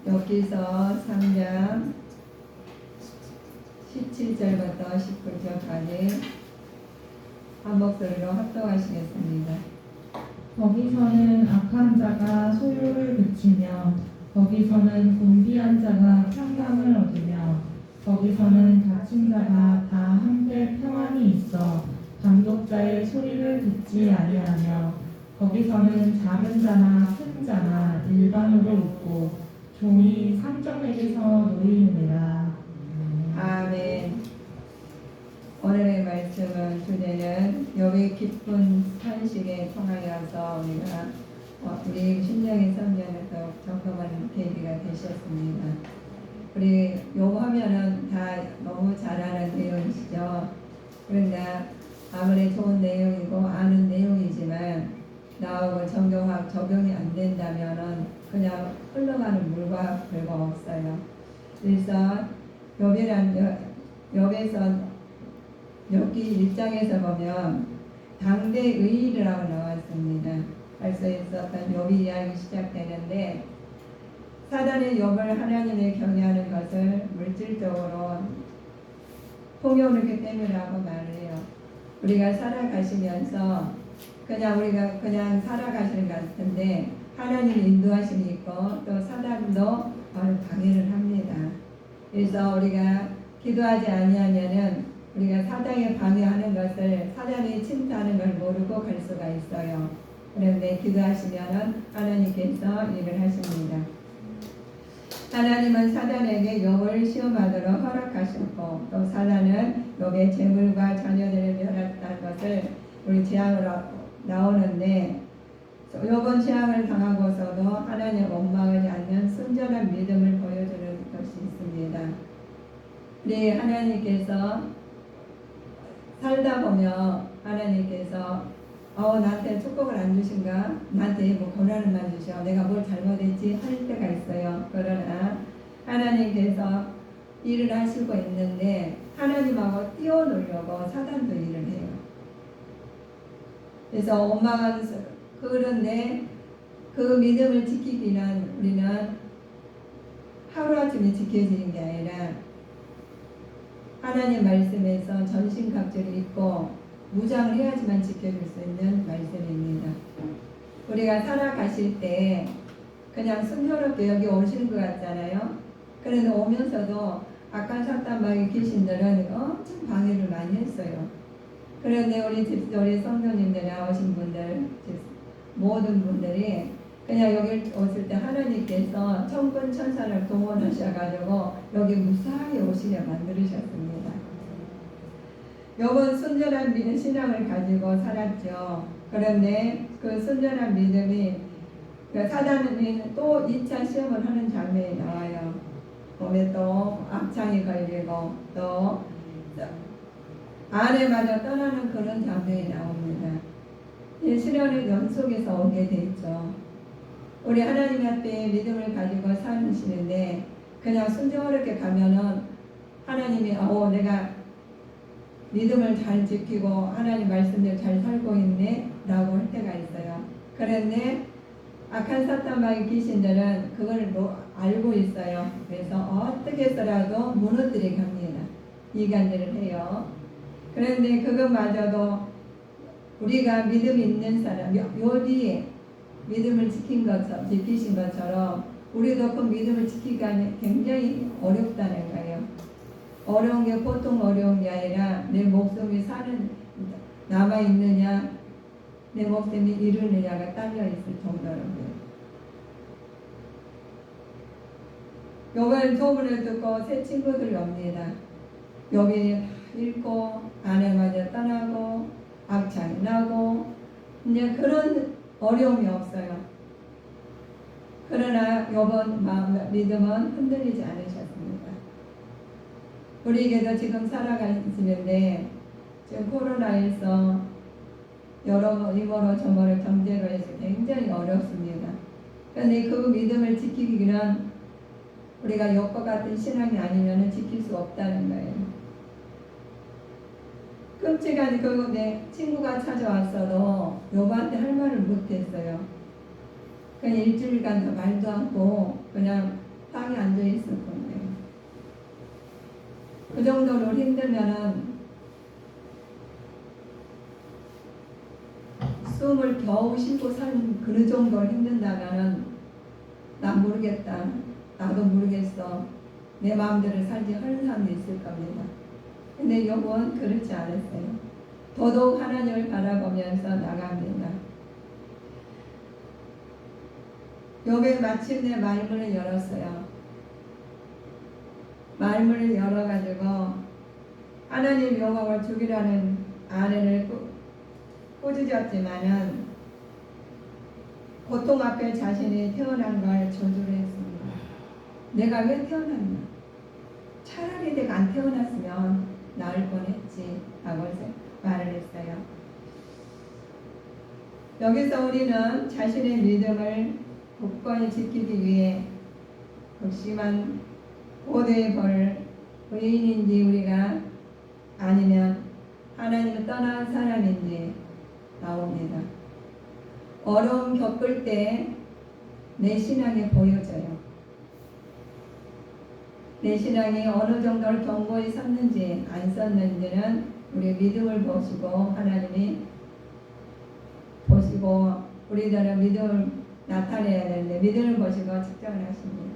엽기서 3장 17절부터 19절까지 한 목소리로 합독하시겠습니다. 거기서는 악한 자가 소욕을 그치며 거기서는 곤비한 자가 평강을 얻으며 거기서는 다친 자가 다 한데 평안이 있어 감독자의 소리를 듣지 아니하며 거기서는 작은 자나 큰 자나 일반으로 있고 종이 상정에게서 놓이느니라. 아멘. 오늘의 말씀은 주제는 욥의 깊은 탄식에 통하여서 우리 심령의 성전을 더욱 점검하는 계기가 되셨습니다. 우리 욥 하면은 다 너무 잘 아는 내용이시죠. 그런데 아무리 좋은 내용이고 아는 내용이지만 나하고 적용이 안 된다면은 그냥 흘러가는 물과 별거없어요. 그래서 욥에서 욥기 1장에서 보면 당대의라고 나왔습니다. 벌써 있었던 욥이 이야기 시작되는데 사단의 욥을 하나님의 경외하는 것을 물질적으로 풍요롭게 때문이라고 말을 해요. 우리가 살아가시면서 우리가 그냥 살아가시는 것 같은데 하나님의 인도하심이 있고 또 사단도 방해를 합니다. 그래서 우리가 기도하지 아니하면은 우리가 사단에 방해하는 것을 사단이 침투하는 걸 모르고 갈 수가 있어요. 그런데 기도하시면은 하나님께서 일을 하십니다. 하나님은 사단에게 욥을 시험하도록 허락하셨고 또 사단은 욥의 재물과 자녀들을 멸했다는 것을 우리 재앙으로 나오는데 욥은 재앙을 당하고서도 하나님 원망하지 않는 순전한 믿음을 보여주는 것이 있습니다. 우리 하나님께서 살다 보면 하나님께서 나한테 축복을 안 주신가? 나한테 뭐 고난을만 주셔. 내가 뭘 잘못했지? 할 때가 있어요. 그러나 하나님께서 일을 하시고 있는데 하나님하고 뛰어놀려고 사단도 일을 해요. 그래서 원망은 그런데 그 믿음을 지키기는 우리는 하루아침에 지켜지는 게 아니라 하나님 말씀에서 전신갑주를 입고 무장을 해야지만 지켜줄 수 있는 말씀입니다. 우리가 살아가실 때 그냥 순조롭게 여기 오시는 것 같잖아요. 그런데 오면서도 악한 사탄마귀 귀신들은 엄청 방해를 많이 했어요. 그런데 우리 성도님들 나오신 분들 모든 분들이 그냥 여기 오실 때 하나님께서 천군 천사를 동원하셔가지고 여기 무사히 오시게 만들으셨습니다. 욥은 순전한 믿음 신앙을 가지고 살았죠. 그런데 그 순전한 믿음이 사단은 또 2차 시험을 하는 장면이 나와요. 몸에 또 악창이 걸리고 또 아내마저 떠나는 그런 장면이 나옵니다. 이 시련의 연속에서 오게 돼 있죠. 우리 하나님 앞에 믿음을 가지고 사시는데 그냥 순조롭게 가면은 하나님이 내가 믿음을 잘 지키고 하나님 말씀대로 잘 살고 있네 라고 할 때가 있어요. 그런데 악한 사탄마귀 귀신들은 그걸 알고 있어요. 그래서 어떻게 해서라도 무너뜨리게 합니다. 이간질을 해요. 그런데 그것마저도 우리가 믿음이 있는 사람, 욥이 믿음을 지키신 것처럼 우리도 그 믿음을 지키기가 굉장히 어렵다는 거예요. 어려운 게 보통 어려운 게 아니라 내 목숨이 남아있느냐 내 목숨이 이르느냐가 딸려있을 정도로고요. 욥은 소문을 듣고 새 친구들이 옵니다. 욥이 잃고 아내마저 떠나고 악창이 나고 이제 그런 어려움이 없어요. 그러나 욥은 믿음은 흔들리지 않으셨습니다. 우리에게도 지금 살아가시는데 지금 코로나에서 여러 이모로 저모로 경제로 해서 굉장히 어렵습니다. 그런데 그 믿음을 지키기는 우리가 욥과 같은 신앙이 아니면 지킬 수 없다는 거예요. 끔찍한 내 친구가 찾아왔어도 욥한테 할 말을 못했어요. 그냥 일주일간 말도 않고 그냥 정도로 힘들면은 숨을 겨우 쉬고 산 그 정도로 힘든다면은 나 모르겠다. 나도 모르겠어. 내 마음대로 살지 하는 사람도 있을 겁니다. 근데 욥은 그렇지 않았어요. 더더욱 하나님을 바라보면서 나갑니다. 욥이 마침내 말문을 열었어요. 말문을 열어가지고 하나님 욥을 죽이라는 아내를 꾸짖었지만은 고통 앞에 자신이 태어난 걸 저주를 했습니다. 내가 왜 태어났나? 차라리 내가 안 태어났으면 나을 뻔했지 라고 말을 했어요. 여기서 우리는 자신의 믿음을 굳건히 지키기 위해 극심한 고대의 벌을 의인인지 우리가 아니면 하나님을 떠난 사람인지 나옵니다. 어려움 겪을 때 내 신앙이 보여져요. 내 신앙이 어느 정도로 견고히 섰는지 안 섰는지는 우리 믿음을 보시고 하나님이 보시고 우리들은 믿음을 나타내야 되는데 믿음을 보시고 측정을 하십니다.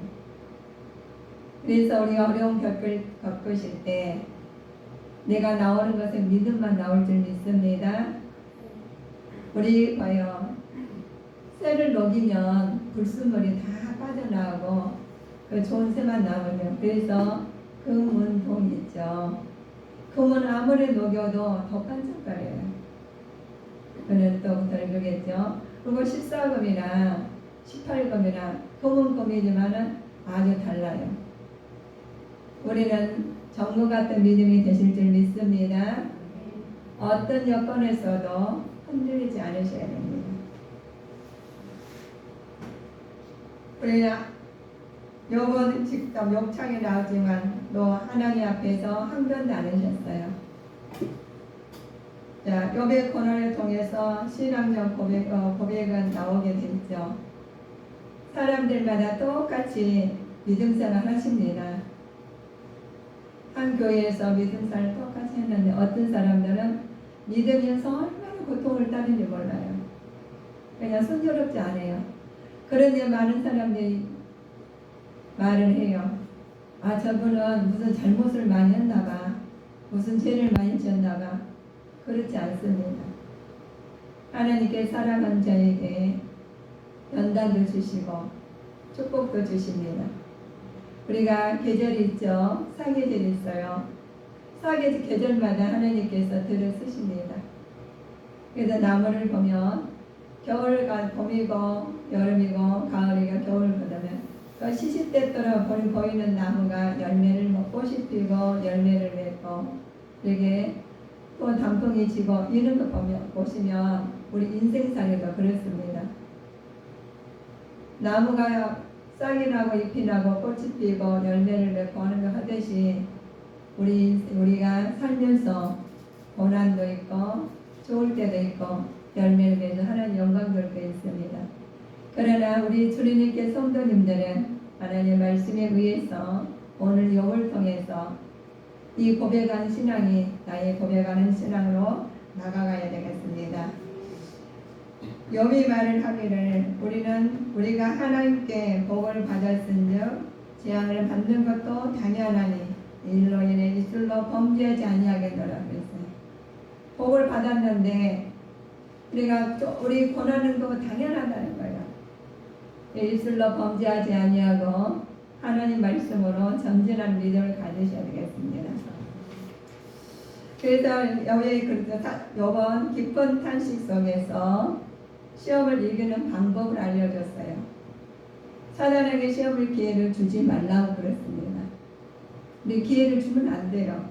그래서 우리가 어려움 겪으실 때 내가 나오는 것은 믿음만 나올 줄 믿습니다. 우리 봐요. 쇠를 녹이면 불순물이 다 빠져나오고 그 좋은 쇠만 나오면 그래서 금은동 있죠. 금은 아무리 녹여도 더 반짝거려요. 그는 또 덜주겠죠. 그리고 14금이나 18금이나 금은 금이지만은 아주 달라요. 우리는 정금 같은 믿음이 되실 줄 믿습니다. 어떤 여건에서도 흔들리지 않으셔야 됩니다. 우리가 욥은 직접 욕창이 나오지만 또 하나님 앞에서 항변도 않으셨어요. 자, 욥의 고난을 통해서 신앙적 고백은 나오게 됐죠. 사람들마다 똑같이 믿음생활 하십니다. 한 교회에서 믿음생활을 똑같이 했는데 어떤 사람들은 믿으면서 얼마나 고통을 따는지 몰라요. 그냥 순조롭지 않아요. 그런데 많은 사람들이 말을 해요. 아, 저분은 무슨 잘못을 많이 했나 봐. 무슨 죄를 많이 지었나 봐. 그렇지 않습니다. 하나님께 사랑한 자에게 연단도 주시고 축복도 주십니다. 우리가 계절이 있죠. 사계절이 있어요. 사계절 계절마다 하나님께서 들을 쓰십니다. 그래서 나무를 보면 겨울가 봄이고 여름이고 가을이고 겨울 그러면 그 시시때때로 보이는 나무가 열매를 꽃이 피고 열매를 맺고 이렇게 또 단풍이 지고 이런 거 보시면 우리 인생살이도 그렇습니다. 나무가 싹이 나고 잎이 나고 꽃이 피고 열매를 맺고 하는 거 하듯이 우리가 살면서 고난도 있고 좋을 때도 있고 열매를 맺는 하나님 영광될 때 있습니다. 그러나 우리 주님께 성도님들은 하나님의 말씀에 의해서 오늘 욥을 통해서 이 고백하는 신앙이 나의 고백하는 신앙으로 나아가야 되겠습니다. 욥이 말을 하기를 우리가 하나님께 복을 받았은즉 재앙을 받는 것도 당연하니 일로 인해 이슬로 범죄하지 아니하겠노라 그랬어요. 복을 받았는데 우리 고난은 거 당연하다는 거예요. 이슬로 범죄하지 아니하고 하나님 말씀으로 전진한 믿음을 가지셔야 되겠습니다. 그래서 욥은 깊은 탄식 속에서 시험을 이기는 방법을 알려줬어요. 사단에게 시험을 기회를 주지 말라고 그랬습니다. 우리 기회를 주면 안 돼요.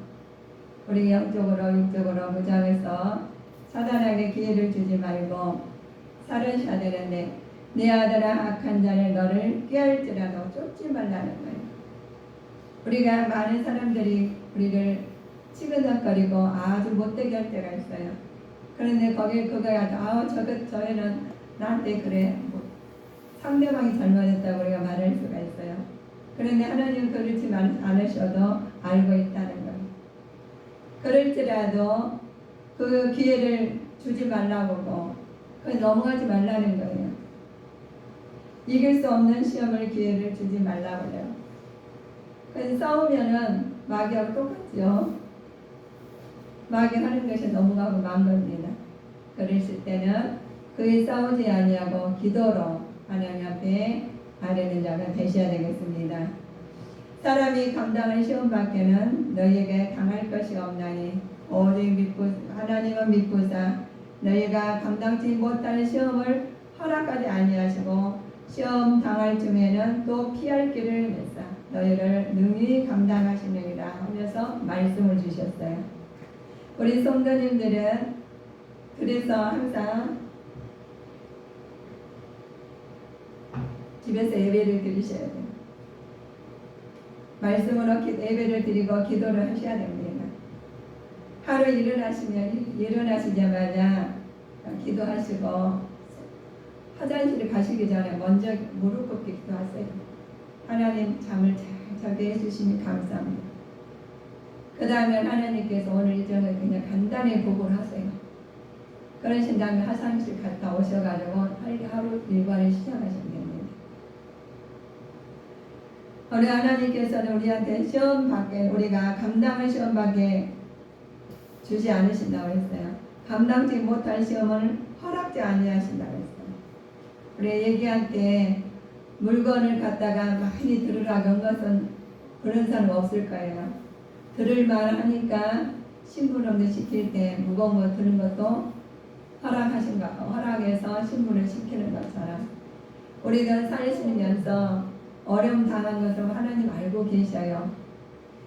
우리 영적으로 육적으로 무장해서 사단에게 기회를 주지 말고 살으셔야 되는데 내 아들아 악한 자를 너를 꾀할지라도 쫓지 말라는 거예요. 우리가 많은 사람들이 우리를 치근덕거리고 아주 못되게 할 때가 있어요. 그런데 거기에 그거야 저애는 나한테 그래 상대방이 잘못했다고 우리가 말할 수가 있어요. 그런데 하나님은 그렇지 않으셔도 알고 있다는 거예요. 그럴지라도 그 기회를 주지 말라고 그 넘어가지 말라는 거예요. 이길 수 없는 시험을 기회를 주지 말라고요. 그래서 싸우면은 마귀하고 똑같죠. 마귀 하는 것이 넘어가고 만 겁니다. 그러실 때는 그에 싸우지 아니하고 기도로 하나님 앞에 아뢰는 자가 되셔야 되겠습니다. 사람이 감당할 시험 밖에는 너희에게 당할 것이 없나니 오직 믿고 하나님은 믿고사 너희가 감당치 못할 시험을 허락하지 아니하시고 시험 당할 쯤에는 또 피할 길을 내사 너희를 능히 감당하시느니라 하면서 말씀을 주셨어요. 우리 성도님들은 그래서 항상 집에서 예배를 드리셔야 돼요. 말씀으로 예배를 드리고 기도를 하셔야 됩니다. 하루 일어나시자마자 기도하시고 화장실에 가시기 전에 먼저 무릎 꿇기 기도하세요. 하나님 잠을 잘 자게 해주시니 감사합니다. 그 다음에 하나님께서 오늘 일정을 그냥 간단히 보고를 하세요. 그러신 다음에 화장실 갔다 오셔가지고 하루 일과를 시작하시면 됩니다. 우리 하나님께서는 우리한테 시험 밖에 우리가 감당할 시험 밖에 주지 않으신다고 했어요. 감당지 못할 시험을 허락지 아니하신다고 했어요. 우리 얘기할 때 물건을 갖다가 많이 들으라고 한 것은 그런 사람 없을 거예요. 들을만 하니까 신부름도 시킬 때 무거운 거 들은 것도 허락해서 신부를 시키는 것처럼 우리가 살시면서 어려움 당한 것을 하나님 알고 계셔요.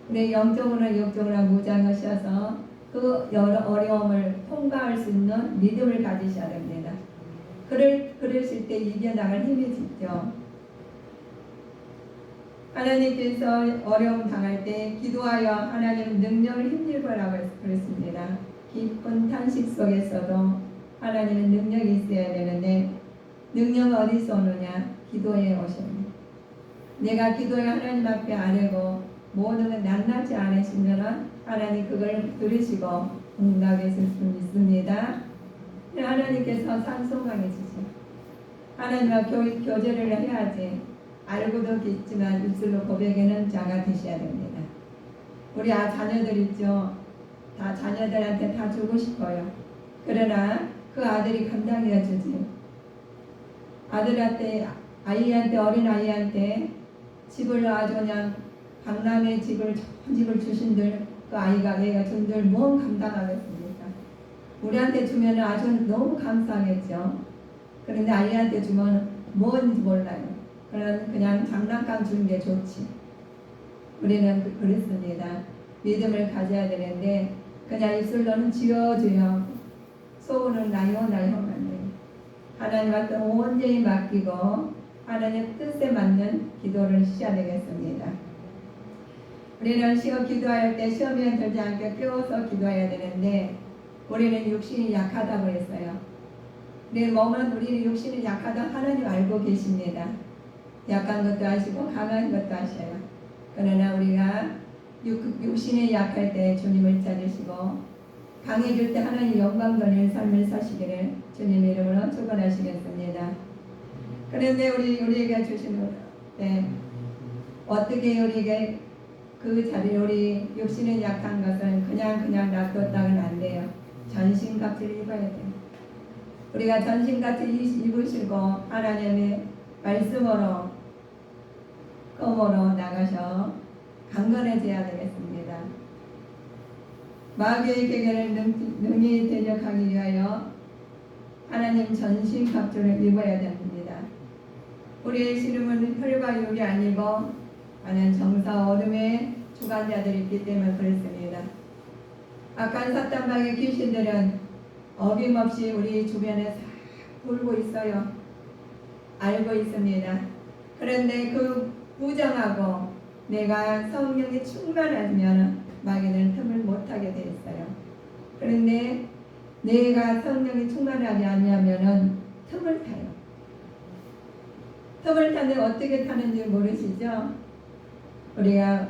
우리 영적으로나 육적으로나 무장하셔서 그 여러 어려움을 통과할 수 있는 믿음을 가지셔야 됩니다. 그러실 때 이겨나갈 힘이 있죠. 하나님께서 어려움 당할 때 기도하여 하나님 능력을 힘입으라고 그랬습니다. 깊은 탄식 속에서도 하나님은 능력이 있어야 되는데 능력은 어디서 오느냐? 기도에 오십니다. 내가 기도에 하나님 앞에 아뢰고 모든 걸 낱낱이 아뢰시면 하나님 그걸 들으시고 응답해 줄 수 있습니다. 하나님께서 찬송하게 주시고 하나님과 교제를 해야지 알고도 있지만 입술로 고백하는 자가 되셔야 됩니다. 우리 자녀들 있죠. 다 자녀들한테 다 주고 싶어요. 그러나 그 아들이 감당해 주지. 아이한테 어린 아이한테 집을 아주 그냥 강남의 집을 좋은 집을 주신들 그 아이가 얘가 준들 뭐 감당하겠습니까? 우리한테 주면 아주 너무 감사하겠죠. 그런데 아이한테 주면 뭔지 몰라요. 그냥 장난감 주는 게 좋지. 우리는 그렇습니다. 믿음을 가져야 되는데 그냥 입술로는 지어줘요. 속으로는 나요 하면 돼요. 하나님한테 온전히 맡기고 하나님 뜻에 맞는 기도를 하셔야 되겠습니다. 우리는 시험 기도할 때 시험에 들지 않게 깨워서 기도해야 되는데 우리는 육신이 약하다고 했어요. 우리 몸은 우리 육신이 약하다 하나님 알고 계십니다. 약한 것도 아시고 강한 것도 아셔요. 그러나 우리가 육신이 약할 때 주님을 찾으시고 강해질 때 하나님 영광 돌리는 삶을 사시기를 주님 이름으로 축원하시겠습니다. 그런데 우리에게 주신 어떻게 우리에게 그 자리에 우리 육신이 약한 것은 그냥 놔뒀다고는 안 돼요. 전신갑주를 입어야 돼요. 우리가 전신갑주 입으시고 하나님의 말씀으로 검으로 나가셔 강건해져야 되겠습니다. 마귀의 계계를 능히 대적하기 위하여 하나님 전신갑주를 입어야 됩니다. 우리의 씨름은 혈과 육이 아니고 하나님 정사 어둠의 주관자들이 있기 때문에 그렇습니다. 악한 사탄방의 귀신들은 어김없이 우리 주변에 돌고 있어요. 알고 있습니다. 그런데 그 부정하고 내가 성령이 충만하면 마귀는 틈을 못하게 돼 있어요. 그런데 내가 성령이 충만하지 않으면 틈을 타요. 틈을 타는데 어떻게 타는지 모르시죠? 우리가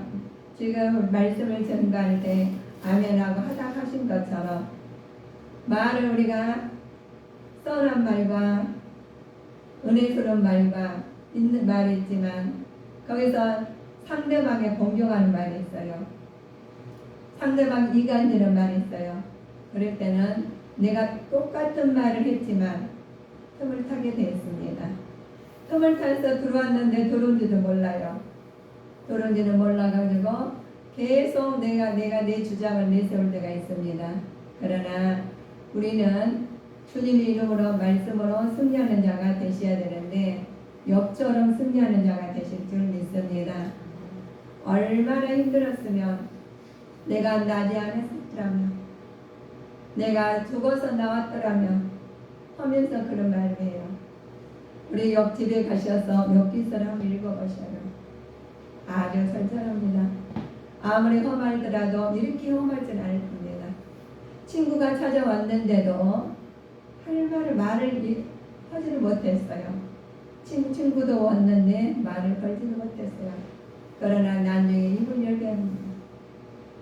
지금 말씀을 전가할 때 아멘하고 하답하신 것처럼 말을 우리가 선한 말과 은혜스러운 말과 있는 말이 있지만 거기서 상대방에 공경하는 말이 있어요. 상대방 이간되는 말이 있어요. 그럴 때는 내가 똑같은 말을 했지만 틈을 타게 되었습니다. 틈을 타서 들어왔는데 들어온지도 몰라요. 들어온지는 몰라가지고 계속 내가 내 주장을 내세울 때가 있습니다. 그러나 우리는 주님의 이름으로 말씀으로 승리하는 자가 되셔야 되는데 욥처럼 승리하는 자가 되실 줄 믿습니다. 얼마나 힘들었으면 내가 나지 않았더라면 내가 죽어서 나왔더라면 하면서 그런 말을 해요. 우리 욥 집에 가셔서 욥기서를 한번 읽어보셔요. 아주 설절합니다. 아무리 험하더라도 이렇게 험하진 않을 겁니다. 친구가 찾아왔는데도 할 말을 하지를 못했어요. 친구도 왔는데 말을 걸지도 못했어요. 그러나 나중에 입을 열게 합니다.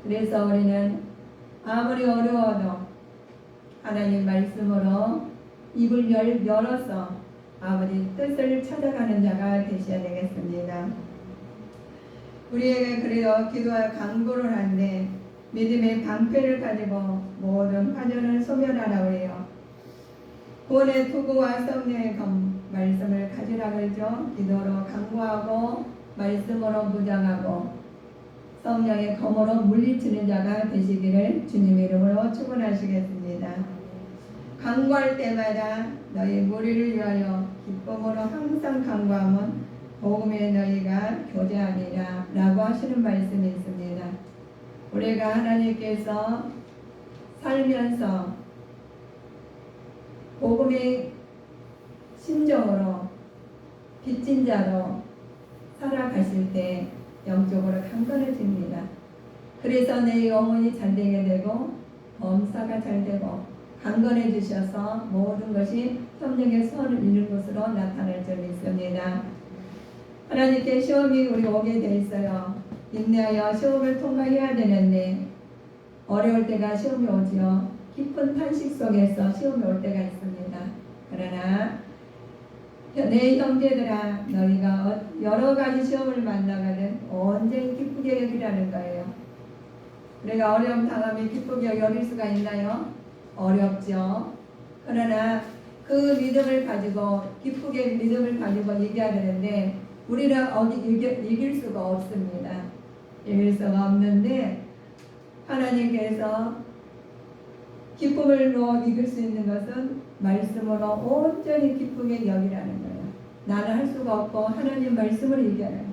그래서 우리는 아무리 어려워도 하나님 말씀으로 입을 열어서 아버지 뜻을 찾아가는 자가 되셔야 되겠습니다. 우리에게 그래도 기도와 강구를 하는데 믿음의 방패를 가지고 모든 화전을 소멸하라고 해요. 구원의 투구와 성령의 말씀을 가지라 그러죠. 기도로 강구하고 말씀으로 무장하고 성령의 검으로 물리치는 자가 되시기를 주님의 이름으로 축원하시겠습니다. 강구할 때마다 너희 무리를 위하여 기쁨으로 항상 강구하면 복음에 너희가 교제하리라 라고 하시는 말씀이 있습니다. 우리가 하나님께서 살면서 복음의 심정으로 빚진 자로 살아가실 때 영적으로 강건해집니다. 그래서 내 영혼이 잘되게 되고 범사가 잘되고 강건해지셔서 모든 것이 성령의 선을 이루는 것으로 나타날 줄 믿습니다. 하나님께 시험이 우리 오게 돼 있어요. 인내하여 시험을 통과해야 되는데 어려울 때가 시험이 오지요. 깊은 탄식 속에서 시험이 올 때가 있습니다. 그러나 내 형제들아 너희가 여러 가지 시험을 만나거든 언제 기쁘게 여기라는 거예요. 우리가 어려움 당하면 기쁘게 여길 수가 있나요? 어렵죠. 그러나 그 믿음을 가지고 기쁘게 믿음을 가지고 얘기해야 되는데 우리는 어디 이길 수가 없습니다. 이길 수가 없는데 하나님께서 기쁨으로 이길 수 있는 것은 말씀으로 온전히 기쁘게 여기라는 거예요. 나는 할 수가 없고 하나님 말씀을 이겨요.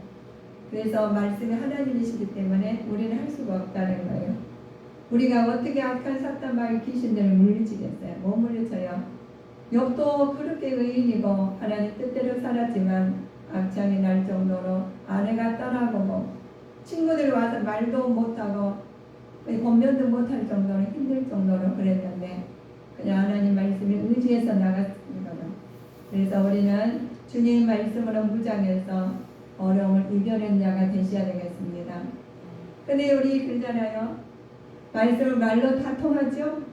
그래서 말씀이 하나님이시기 때문에 우리는 할 수가 없다는 거예요. 우리가 어떻게 악한 사탄마귀 귀신들을 물리치겠어요? 못 물리쳐요. 욥도 그렇게 의인이고 하나님 뜻대로 살았지만 악창이 날 정도로 아내가 떠나보고 친구들이 와서 말도 못하고 권면도 못할 정도로 힘들 정도로 그랬는데 그냥 하나님 말씀에 의지해서 나갔습니다. 그래서 우리는 주님 말씀으로 무장해서 어려움을 이겨낸 자가 되셔야 되겠습니다. 근데 우리 그러잖아요. 말씀을 말로 다 통하죠?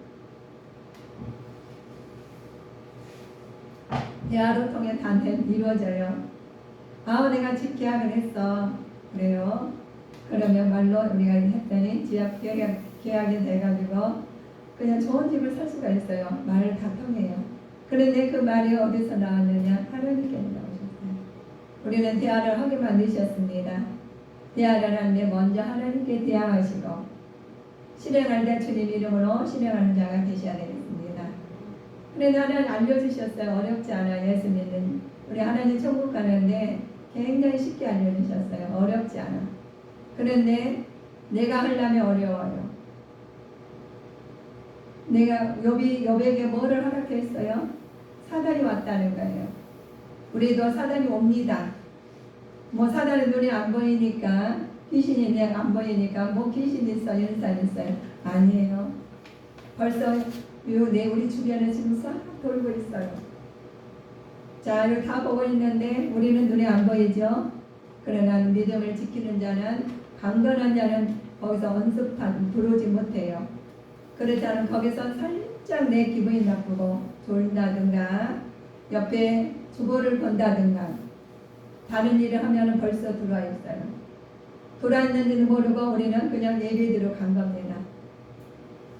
대화로 통해 다 이루어져요. 내가 집 계약을 했어. 그래요. 그러면 말로 우리가 했더니 집 계약이 돼가지고 그냥 좋은 집을 살 수가 있어요. 말을 다 통해요. 그런데 그 말이 어디서 나왔느냐? 하나님께 나오셨어요. 우리는 대화를 하게 만드셨습니다. 대화를 하는데 먼저 하나님께 대화하시고 실행할 때 주님 이름으로 실행하는 자가 되셔야 되겠습니다. 그런데 하나님 알려주셨어요. 어렵지 않아요. 예수 믿는 우리 하나님 천국 가는데 굉장히 쉽게 알려주셨어요. 어렵지 않아. 그런데 내가 하려면 어려워요. 내가 욥에게 뭐를 허락했어요? 사단이 왔다는 거예요. 우리도 사단이 옵니다. 뭐 사단의 눈이 안 보이니까 귀신이 안 보이니까 뭐 귀신 있어 연산 있어요. 아니에요. 벌써 우리 주변에 지금 싹 돌고 있어요. 자, 이거 다 보고 있는데 우리는 눈에 안 보이죠. 그러나 믿음을 지키는 자는 강건한 자는 거기서 언습한 들어오지 못해요. 그렇다면 거기서 살짝 내 기분이 나쁘고 졸다든가 옆에 주보를 본다든가 다른 일을 하면 벌써 들어와 있어요. 들어왔는지도 모르고 우리는 그냥 예배드로 간 겁니다.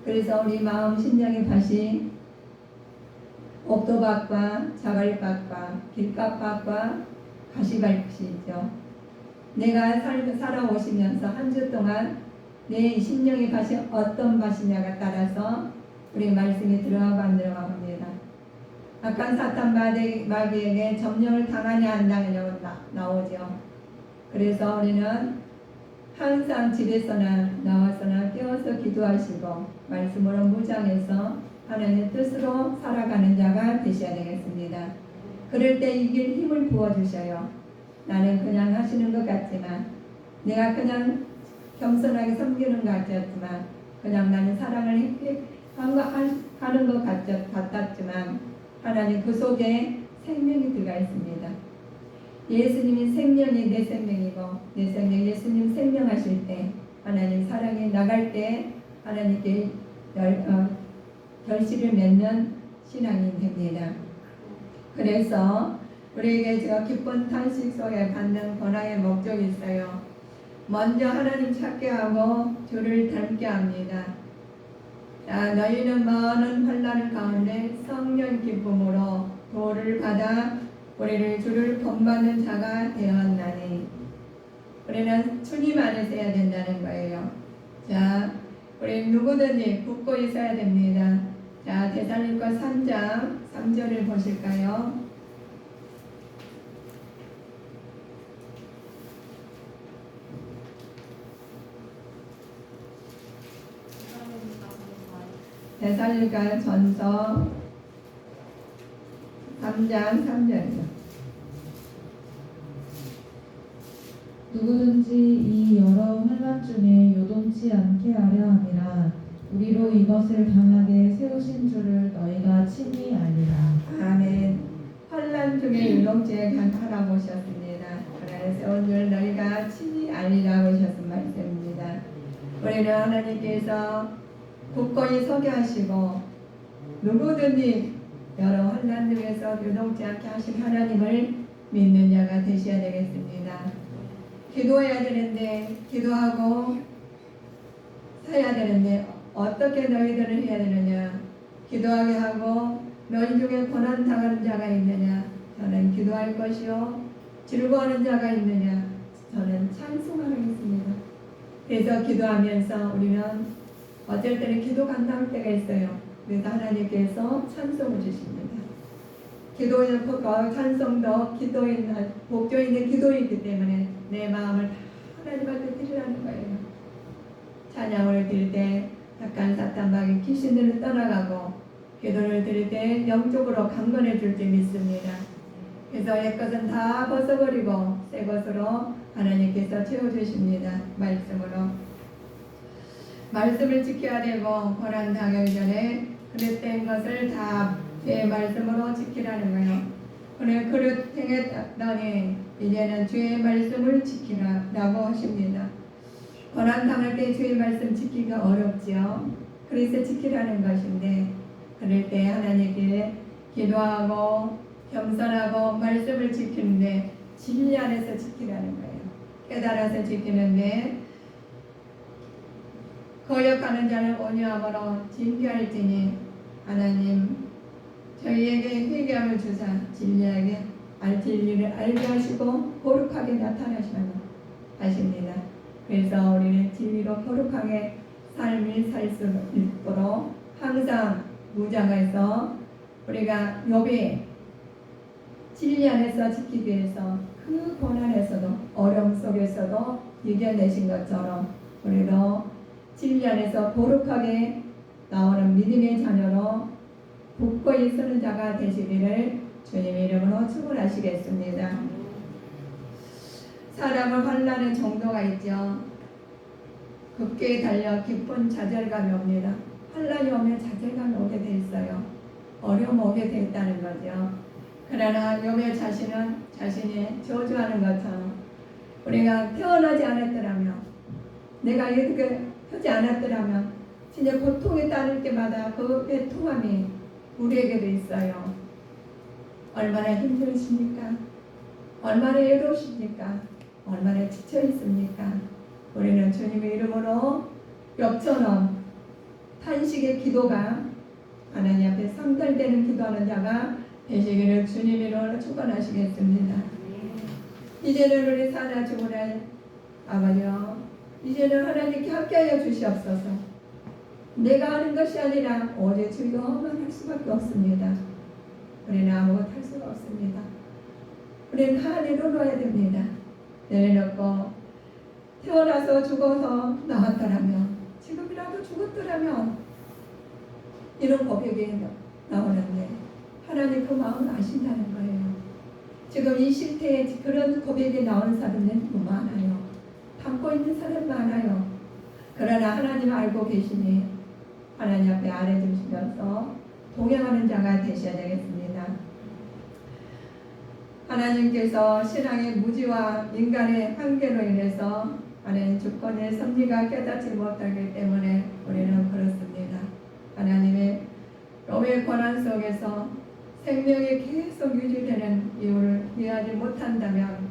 그래서 우리 마음 심령의 밭이 옥토밭과 자갈밭과 길가밭과 가시밭이죠. 내가 살아오시면서 한 주 동안 내 심령의 밭이 어떤 밭이냐가 따라서 우리 말씀이 들어가고 안 들어가고 합니다. 악한 사탄 마귀에게 점령을 당하냐 안 당하냐고 나오죠. 그래서 우리는 항상 집에서나 나와서나 깨어서 기도하시고 말씀으로 무장해서 하나님의 뜻으로 살아가는 자가 되셔야 되겠습니다. 그럴 때 이길 힘을 부어주셔요. 나는 그냥 하시는 것 같지만 내가 그냥 겸손하게 섬기는 것 같았지만 그냥 나는 사랑을 하는 것 같았지만 하나님 그 속에 생명이 들어가 있습니다. 예수님이 생명이 내 생명이고 내 생명 예수님 생명하실 때 하나님 사랑이 나갈 때 하나님께 결실을 맺는 신앙이 됩니다. 그래서 우리에게 제가 기쁜 탄식 속에 받는 권하의 목적이 있어요. 먼저 하나님 찾게 하고 주를 닮게 합니다. 자, 너희는 많은 환난 가운데 성령 기쁨으로 도를 받아 우리를 주를 본받는 자가 되었나니 우리는 주님 안에서 해야 된다는 거예요. 자, 우리 누구든지 붙고 있어야 됩니다. 자, 데살로니가 3장 3절을 보실까요? 데살로니가 전서 3장 3절이요. 누구든지 이 여러 환난 중에 요동치 않게 하려 함이라. 우리로 이것을 당하게 세우신 줄을 너희가 친히 알리라. 아멘. 환난 중에 유동치에 하라고 하셨습니다. 그래 세운 줄 너희가 친히 알리라고 하셨은 말씀입니다. 우리는 하나님께서 굳건히 서게 하시고 누구든지 여러 환난 중에서 유동치 않게 하신 하나님을 믿는 자가 되셔야 되겠습니다. 기도해야 되는데 기도하고 서야 되는데 어떻게 너희들을 해야 되느냐? 기도하게 하고 너희 중에 고난 당하는 자가 있느냐? 저는 기도할 것이요. 즐거워하는 자가 있느냐? 저는 찬송하겠습니다. 그래서 기도하면서 우리는 어쩔 때는 기도가 안 나올 때가 있어요. 그래서 하나님께서 찬송을 주십니다. 기도는 찬송도 복교 있는 기도이기 때문에 내 마음을 다 하나님한테 드리라는 거예요. 찬양을 드릴 때 약간 사탄마귀 귀신들은 떠나가고 기도를 드릴 때 영적으로 강건해 줄 줄 믿습니다. 그래서 옛것은 다 벗어버리고 새 것으로 하나님께서 채워주십니다. 말씀을 지켜야 되고 고난 당하기 전에 그릇된 것을 다 제 말씀으로 지키라는 거예요. 그래 그릇 행했더니 이제는 주의 말씀을 지키라라고 하십니다. 고난 당할 때 주의 말씀 지키기가 어렵지요. 그래서 지키라는 것인데 그럴 때 하나님께 기도하고 겸손하고 말씀을 지키는데 진리 안에서 지키라는 거예요. 깨달아서 지키는데 거역하는 자는 온유함으로 징계할지니 하나님 저희에게 회개함을 주사 진리를 알게 하시고 거룩하게 나타나시라고 하십니다. 그래서 우리는 진리로 거룩하게 삶을 살 수 있도록 항상 무장해서 우리가 욥이 진리 안에서 지키기 위해서 그 고난에서도 어려움 속에서도 이겨내신 것처럼 우리도 진리 안에서 거룩하게 나오는 믿음의 자녀로 굳건히 서는 자가 되시기를 주님의 이름으로 축원하시겠습니다. 사람은 환난의 정도가 있죠. 급게 달려 깊은 좌절감이 옵니다. 환난이 오면 좌절감이 오게 돼 있어요. 어려움 오게 돼 있다는 거죠. 그러나 욥의 자신이 저주하는 것처럼 우리가 태어나지 않았더라면 내가 이렇게 하지 않았더라면 진짜 고통에 따를 때마다 그 애통함이 우리에게도 있어요. 얼마나 힘드십니까? 얼마나 외로우십니까? 얼마나 지쳐 있습니까? 우리는 주님의 이름으로 엽처럼 탄식의 기도가 하나님 앞에 상달되는 기도하는 자가 되시기를 주님 이름으로 축원하시겠습니다. 이제는 우리 사나 죽으나 아버지요, 이제는 하나님께 함께하여 주시옵소서. 내가 하는 것이 아니라 오직 주여만 할 수밖에 없습니다. 우리는 아무것도 할 수가 없습니다. 우리는 다 내려놓아야 됩니다. 내려놓고 태어나서 죽어서 나왔더라면, 지금이라도 죽었더라면 이런 고백이 나오는데 하나님 그 마음을 아신다는 거예요. 지금 이 실태에 그런 고백이 나오는 사람은 너무 많아요. 담고 있는 사람 많아요. 그러나 하나님 알고 계시니 하나님 앞에 아뢰주시면서 동행하는 자가 되셔야 되겠습니다. 하나님께서 신앙의 무지와 인간의 한계로 인해서 하나님 주권의 섭리가 깨닫지 못하기 때문에 우리는 그렇습니다. 하나님의 로의 권한 속에서 생명이 계속 유지되는 이유를 이해하지 못한다면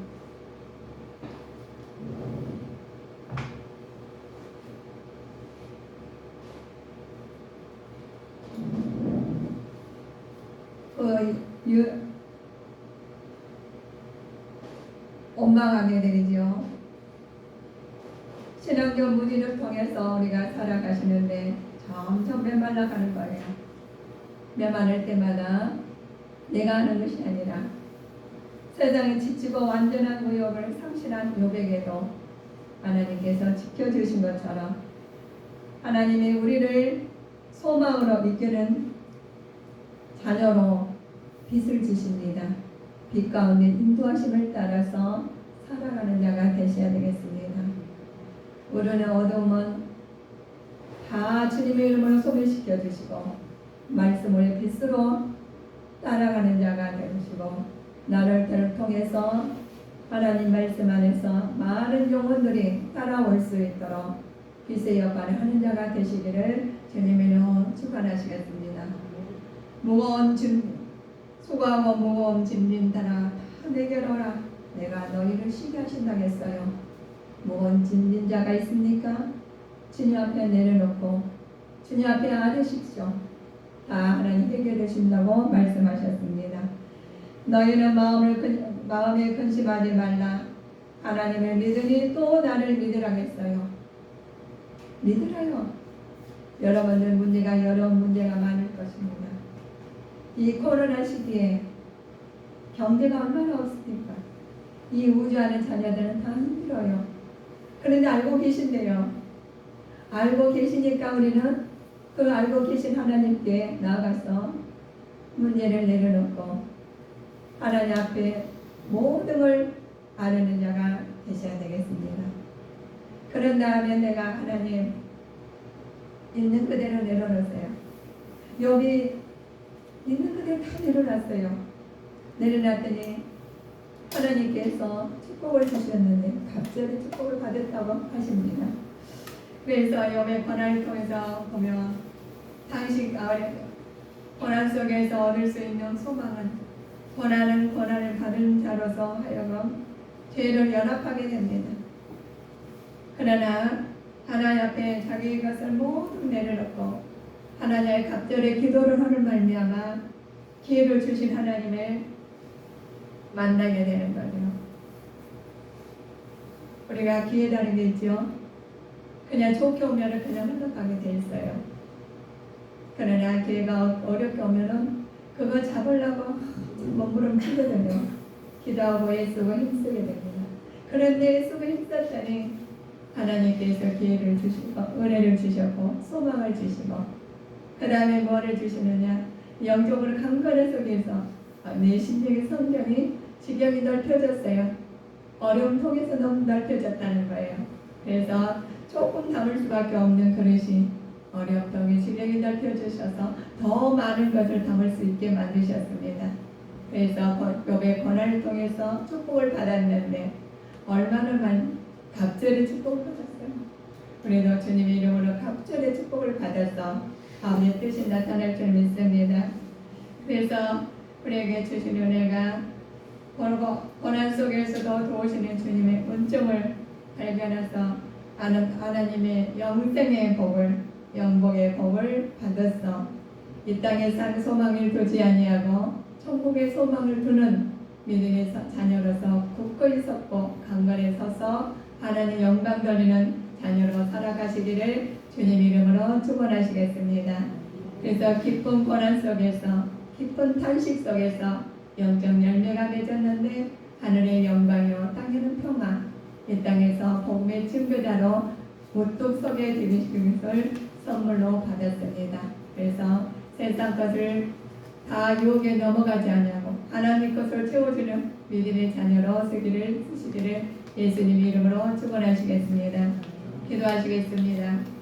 원망하게 되죠. 신앙적 무지를 통해서 우리가 살아가시는데 점점 메말라가는 거예요. 메마를 때마다 내가 하는 것이 아니라 세상에 지치고 완전한 무욕을 상실한 욥에게도 하나님께서 지켜주신 것처럼 하나님이 우리를 소망으로 이끄는 자녀로 빛을 주십니다. 빛 가운데 인도하심을 따라서 살아가는 자가 되셔야 되겠습니다. 우리는 어두움은 다 주님의 이름으로 소멸시켜 주시고 말씀을 빛으로 따라가는 자가 되시고 나를 통해서 하나님 말씀 안에서 많은 영혼들이 따라올 수 있도록 빛의 역할을 하는 자가 되시기를 주님의 이름으로 축원하시겠습니다. 무거운 짐 수고하고 무거운 짐진 따라 다 내게로 오라. 내가 너희를 쉬게 하신다 했어요. 무거운 짐진 자가 있습니까? 주님 앞에 내려놓고 주님 앞에 아뢰십시오. 다 하나님 해결해 주신다고 말씀하셨습니다. 너희는 마음에 근심하지 말라. 하나님을 믿으니 또 나를 믿으라겠어요. 믿으라요. 여러분들 문제가 여러 문제가 많을 것입니다. 이 코로나 시기에 경제가 얼마나 없습니까? 이 우주 안에 자녀들은 다 힘들어요. 그런데 알고 계신데요. 알고 계시니까 우리는 그 알고 계신 하나님께 나아가서 문제를 내려놓고 하나님 앞에 모든 걸 아뢰는 자가 되셔야 되겠습니다. 그런 다음에 내가 하나님 있는 그대로 내려놓으세요. 여기 있는 그대로 다 내려놨어요. 내려놨더니 하나님께서 축복을 주셨는데 갑자기 축복을 받았다고 하십니다. 그래서 욥의 고난을 통해서 보면 당시 고난 속에서 얻을 수 있는 소망은 고난을 받은 자로서 하여금 죄를 연합하게 됩니다. 그러나 하나님 앞에 자기 것을 모두 내려놓고 하나님의 갑절의 기도를 하는 말미암아 기회를 주신 하나님을 만나게 되는 거죠. 우리가 기회라는 게 있죠. 그냥 좋게 오면은 그냥 흘러가게 돼 있어요. 그러나 기회가 어렵게 오면은 그거 잡으려고 몸부림치거든요. 기도하고 애쓰고 힘쓰게 됩니다. 그런데 애쓰고 힘썼더니 하나님께서 기회를 주시고 은혜를 주셨고 소망을 주시고 그 다음에 뭐를 주시느냐, 영적으로 강건의 속에서 내 심령의 성경이 지경이 넓혀졌어요. 어려움 통해서 너무 넓혀졌다는 거예요. 그래서 조금 담을 수밖에 없는 그릇이 어렵통에 지경이 넓혀주셔서 더 많은 것을 담을 수 있게 만드셨습니다. 그래서 욥의 고난을 통해서 축복을 받았는데 얼마나 많은 갑절의 축복을 받았어요. 우리도 주님의 이름으로 갑절의 축복을 받아서 아버지의 뜻이 나타날 줄 믿습니다. 그래서 우리에게 주신 은혜가 고난 속에서도 도우시는 주님의 은총을 발견해서 하나님의 영생의 복을, 영복의 복을 받았어. 이 땅에 산 소망을 두지 아니하고 천국의 소망을 두는 믿음의 자녀로서 굳건히 섰고 강건히 서서 하나님 영광 돌리는 자녀로 살아가시기를 주님 이름으로 축원하시겠습니다. 그래서 기쁜 고난 속에서, 기쁜 탄식 속에서 영적 열매가 맺었는데 하늘의 영광이요 땅에는 평화, 이 땅에서 복음의 증거자로 무뚝 서게 되신 것을 선물로 받았습니다. 그래서 세상 것을 다 유혹에 넘어가지 않냐고 하나님 것을 채워주는 믿음의 자녀로 쓰시기를 예수님 이름으로 축원하시겠습니다. 기도하시겠습니다.